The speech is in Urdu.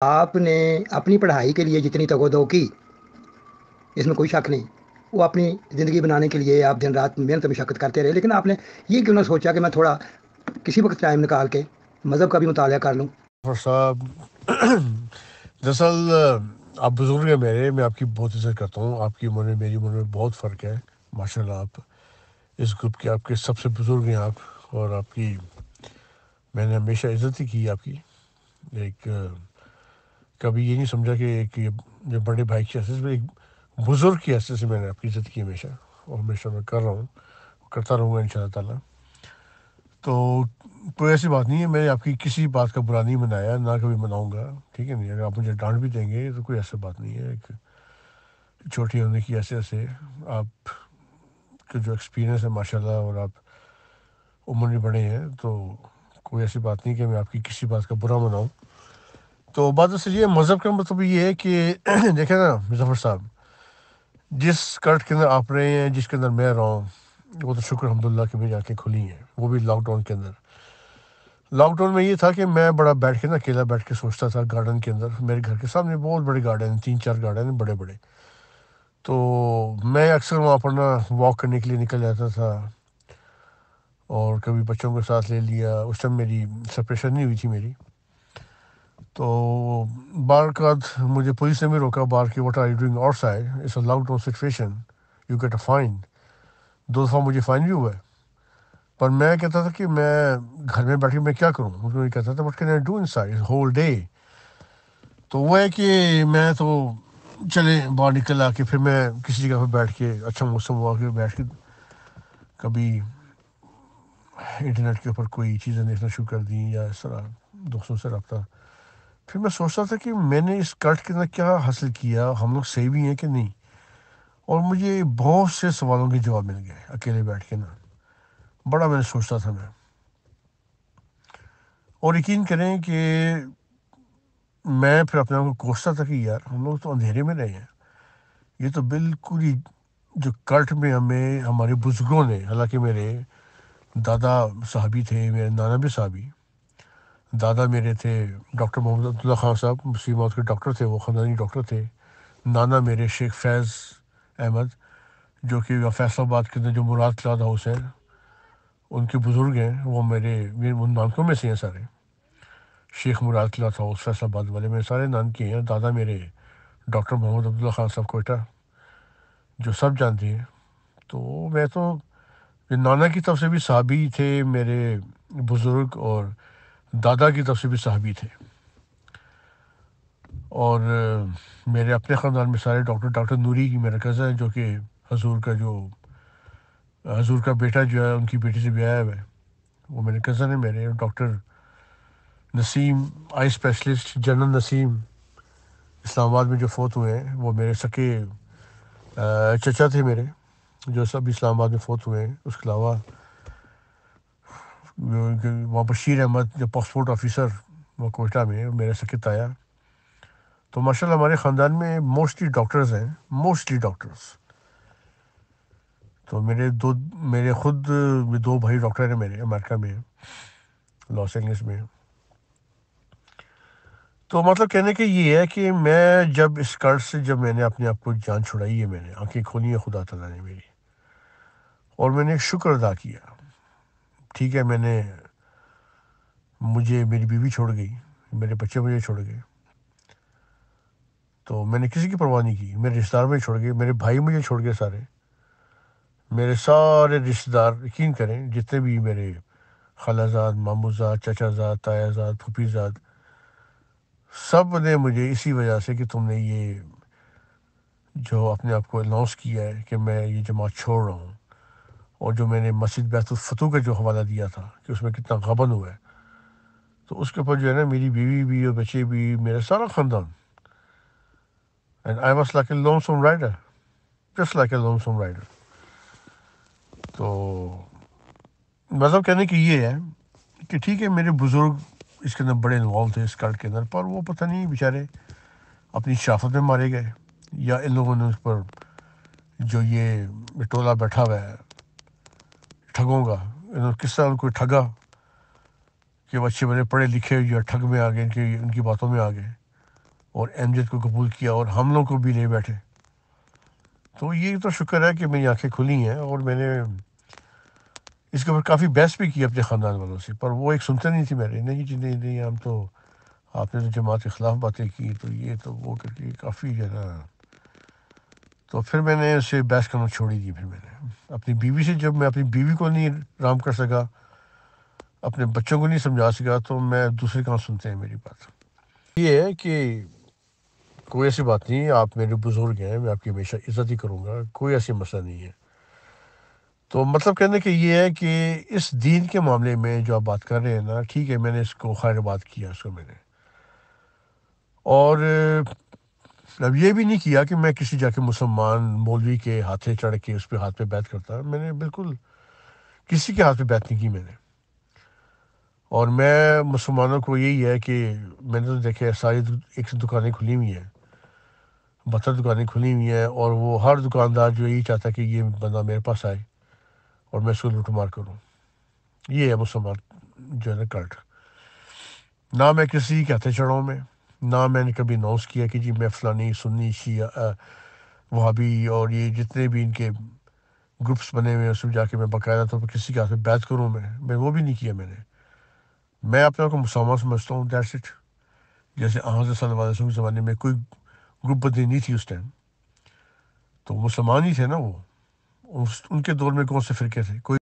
آپ نے اپنی پڑھائی کے لیے جتنی تگودو کی، اس میں کوئی شک نہیں، وہ اپنی زندگی بنانے کے لیے آپ دن رات محنت مشقت کرتے رہے، لیکن آپ نے یہ کیوں نہ سوچا کہ میں تھوڑا کسی وقت ٹائم نکال کے مذہب کا بھی مطالعہ کر لوں؟ ڈاکٹر صاحب دراصل آپ بزرگ ہیں میرے، میں آپ کی بہت عزت کرتا ہوں. آپ کی عمر میں میری عمر میں بہت فرق ہے. ماشاء اللہ آپ اس گروپ کے آپ کے سب سے بزرگ ہیں آپ. اور آپ کی میں نے ہمیشہ عزت ہی کی آپ کی. ایک کبھی یہ نہیں سمجھا کہ ایک جو بڑے بھائی کی حیثیت سے، ایک بزرگ کی حیثیت سے میں نے آپ کی عزت کی ہمیشہ، اور ہمیشہ میں کر رہا ہوں، کرتا رہوں گا ان شاء اللہ تعالیٰ. تو کوئی ایسی بات نہیں ہے، میں نے آپ کی کسی بات کا برا نہیں منایا، نہ کبھی مناؤں گا. ٹھیک ہے نہیں، اگر آپ مجھے ڈانٹ بھی دیں گے تو کوئی ایسی بات نہیں ہے. ایک چھوٹی ہونے کی ایسے ایسے آپ کے جو ایکسپیرینس ہے ماشاء اللہ، اور آپ عمر میں بڑے ہیں، تو کوئی ایسی بات نہیں کہ میں آپ کی کسی بات کا برا مناؤں. تو بات اصل یہ مذہب کا مطلب یہ ہے کہ دیکھیں نا مظفر صاحب، جس کٹ کے اندر آپ رہے ہیں، جس کے اندر میں رہا ہوں، وہ تو شکر الحمد للہ کہ میری آنکھیں کھلی ہیں، وہ بھی لاک ڈاؤن کے اندر. لاک ڈاؤن میں یہ تھا کہ میں بڑا بیٹھ کے نا اکیلا بیٹھ کے سوچتا تھا گارڈن کے اندر. میرے گھر کے سامنے بہت بڑے گارڈن ہیں، 3 4 گارڈن ہیں بڑے بڑے. تو میں اکثر وہاں پر نا واک کرنے کے لیے نکل جاتا تھا، اور کبھی بچوں کے ساتھ لے لیا. اس ٹائم میری سپریشن نہیں ہوئی تھی میری. تو بار کا مجھے پولیس نے بھی روکا بار کہ what are you doing outside, it's a lockdown situation, you get a fine. 2 دفعہ مجھے فائن بھی ہوا ہے. پر میں کہتا تھا کہ میں گھر میں بیٹھ کے میں کیا کروں. مجھے یہ کہتا تھا what can I do in side whole day. تو وہ ہے کہ میں تو چلے باہر نکل آ کے پھر میں کسی جگہ پہ بیٹھ کے، اچھا موسم ہوا کے بیٹھ کے کبھی انٹرنیٹ کے اوپر کوئی چیزیں دیکھنا شروع کر دیں، یا اس طرح دوستوں سے رابطہ. پھر میں سوچتا تھا کہ میں نے اس کٹ کے اندر کیا حاصل کیا، ہم لوگ صحیح بھی ہیں کہ نہیں. اور مجھے بہت سے سوالوں کے جواب مل گئے اکیلے بیٹھ کے نا. بڑا میں نے سوچتا تھا میں. اور یقین کریں کہ میں پھر اپنے آپ کو کوستا تھا کہ یار ہم لوگ تو اندھیرے میں رہے ہیں. یہ تو بالکل ہی جو کلٹ میں ہمیں ہمارے بزرگوں نے، حالانکہ میرے دادا صحابی تھے، میرے نانا بھی صحابی. دادا میرے تھے ڈاکٹر محمد عبداللہ خان صاحب، مسلم موت کے ڈاکٹر تھے، وہ خاندانی ڈاکٹر تھے. نانا میرے شیخ فیض احمد، جو کہ فیصل آباد کے اندر جو مراد کلاد ہاؤس ہے، ان کے بزرگ ہیں. وہ میرے ان نانکوں میں سے ہیں سارے. شیخ مراد کلاد ہاؤس فیصل آباد والے میرے سارے نانکے ہیں. دادا میرے ڈاکٹر محمد عبداللہ خان صاحب کوئٹہ، جو سب جانتے ہیں. تو میں تو نانا کی طرف سے بھی صحابی تھے میرے بزرگ، اور دادا کی طرف سے بھی صحابی تھے. اور میرے اپنے خاندان میں سارے ڈاکٹر نوری کی میرا کزن ہے، جو کہ حضور کا بیٹا جو ہے ان کی بیٹی سے بیاہ ہوا ہے، وہ میرے کزن ہے میرے. ڈاکٹر نسیم آئی اسپیشلسٹ، جنرل نسیم اسلام آباد میں جو فوت ہوئے ہیں، وہ میرے سکے چچا تھے میرے، جو سب اسلام آباد میں فوت ہوئے ہیں. اس کے علاوہ وہاں بشیر احمد جو پاسپورٹ آفیسر، وہ کوئٹہ میں، میرے سکے تایا. تو ماشاء اللہ ہمارے خاندان میں موسٹلی ڈاکٹرز ہیں، موسٹلی ڈاکٹرز. تو میرے خود 2 بھائی ڈاکٹر ہیں میرے، امریکہ میں، لاس اینجلس میں. تو مطلب کہنے کہ یہ ہے کہ میں جب اس قرض سے جب میں نے اپنے آپ کو جان چھڑائی ہے، میں نے آنکھیں کھولی ہیں خدا تعالیٰ نے میری، اور میں نے ایک شکر ادا کیا. ٹھیک ہے، مجھے میری بیوی چھوڑ گئی، میرے بچے مجھے چھوڑ گئے، تو میں نے کسی کی پرواہ نہیں کی. میرے رشتہ دار مجھے چھوڑ گئے، میرے بھائی مجھے چھوڑ گئے سارے. میرے سارے رشتہ دار، یقین کریں جتنے بھی میرے خالہ زاد، ماموں زاد، چچا زاد، تایا زاد، پھوپھی زاد، سب نے مجھے اسی وجہ سے کہ تم نے یہ جو اپنے آپ کو اناؤنس کیا ہے کہ میں یہ جماعت چھوڑ رہا ہوں، اور جو میں نے مسجد بیت الفتوح کا جو حوالہ دیا تھا کہ اس میں کتنا غبن ہوا ہے، تو اس کے اوپر جو ہے نا میری بیوی بھی اور بچے بھی، میرا سارا خاندان. And I was like a lonesome rider, just like a lonesome rider. تو مطلب کہنے کی یہ ہے کہ ٹھیک ہے میرے بزرگ اس کے اندر بڑے انوالو تھے اس کلٹ کے اندر، پر وہ پتہ نہیں بیچارے اپنی شرافت میں مارے گئے، یا ان لوگوں نے اس پر جو یہ ٹولہ بیٹھا ہوا ہے ٹھگوں کا، انہوں نے کس طرح ان کو ٹھگا کہ وہ اچھے بڑے پڑھے لکھے جو ٹھگ میں آ گئے، ان کی باتوں میں آ گئے. اور احمدیت کو قبول کیا اور ہم لوگ کو بھی لے بیٹھے. تو یہ تو شکر ہے کہ میری آنکھیں کھلی ہیں اور میں نے اس کے اوپر کافی بحث بھی کی اپنے خاندان والوں سے, پر وہ ایک سنتے نہیں تھی میرے. نہیں جی نہیں ہم تو, آپ نے تو جماعت کے خلاف باتیں کی, تو یہ تو وہ کر کے کافی جو ہے نا. تو پھر میں نے اسے بحث کرنا چھوڑی دی. پھر میں نے اپنی بیوی سے, جب میں اپنی بیوی کو نہیں رام کر سکا, اپنے بچوں کو نہیں سمجھا سکا, تو میں دوسرے کہاں سنتے ہیں میری بات. یہ ہے کہ کوئی ایسی بات نہیں, آپ میرے بزرگ ہیں, میں آپ کی ہمیشہ عزت ہی کروں گا, کوئی ایسی مسئلہ نہیں ہے. تو مطلب کہنے کہ یہ ہے کہ اس دین کے معاملے میں جو آپ بات کر رہے ہیں نا, ٹھیک ہے, میں نے اس کو خیر بات کیا اس کو میں نے, اور اب یہ بھی نہیں کیا کہ میں کسی جا کے مسلمان مولوی کے ہاتھے چڑھ کے اس پہ ہاتھ پہ بیعت کرتا. میں نے بالکل کسی کے ہاتھ پہ بیعت نہیں کی میں نے. اور میں مسلمانوں کو یہی ہے کہ میں نے تو دیکھے ساری ایک دکانیں کھلی ہوئی ہیں, 72 دکانیں کھلی ہوئی ہیں, اور وہ ہر دکاندار جو یہی چاہتا ہے کہ یہ بندہ میرے پاس آئے اور میں اس کو لوٹ مار کروں. یہ ہے مسلمان جو ہے نا کلٹ. نہ میں کسی کے ہاتھے چڑھاؤں, نہ میں نے کبھی اناؤنس کیا کہ جی میں فلانی سنی شیعہ وہابی اور یہ جتنے بھی ان کے گروپس بنے ہوئے ہیں اس میں جا کے میں باقاعدہ طور پر کسی کے ہاتھ میں بیعت کروں. میں وہ بھی نہیں کیا میں نے. میں اپنے آپ کو مسلمان سمجھتا ہوں, دیٹس اٹ. جیسے حضرت صلی اللہ علیہ وسلم کے زمانے میں کوئی گروپ بندی نہیں تھی اس ٹائم, تو مسلمان ہی تھے نا وہ. ان کے دور میں کون سے فرقے تھے؟ کوئی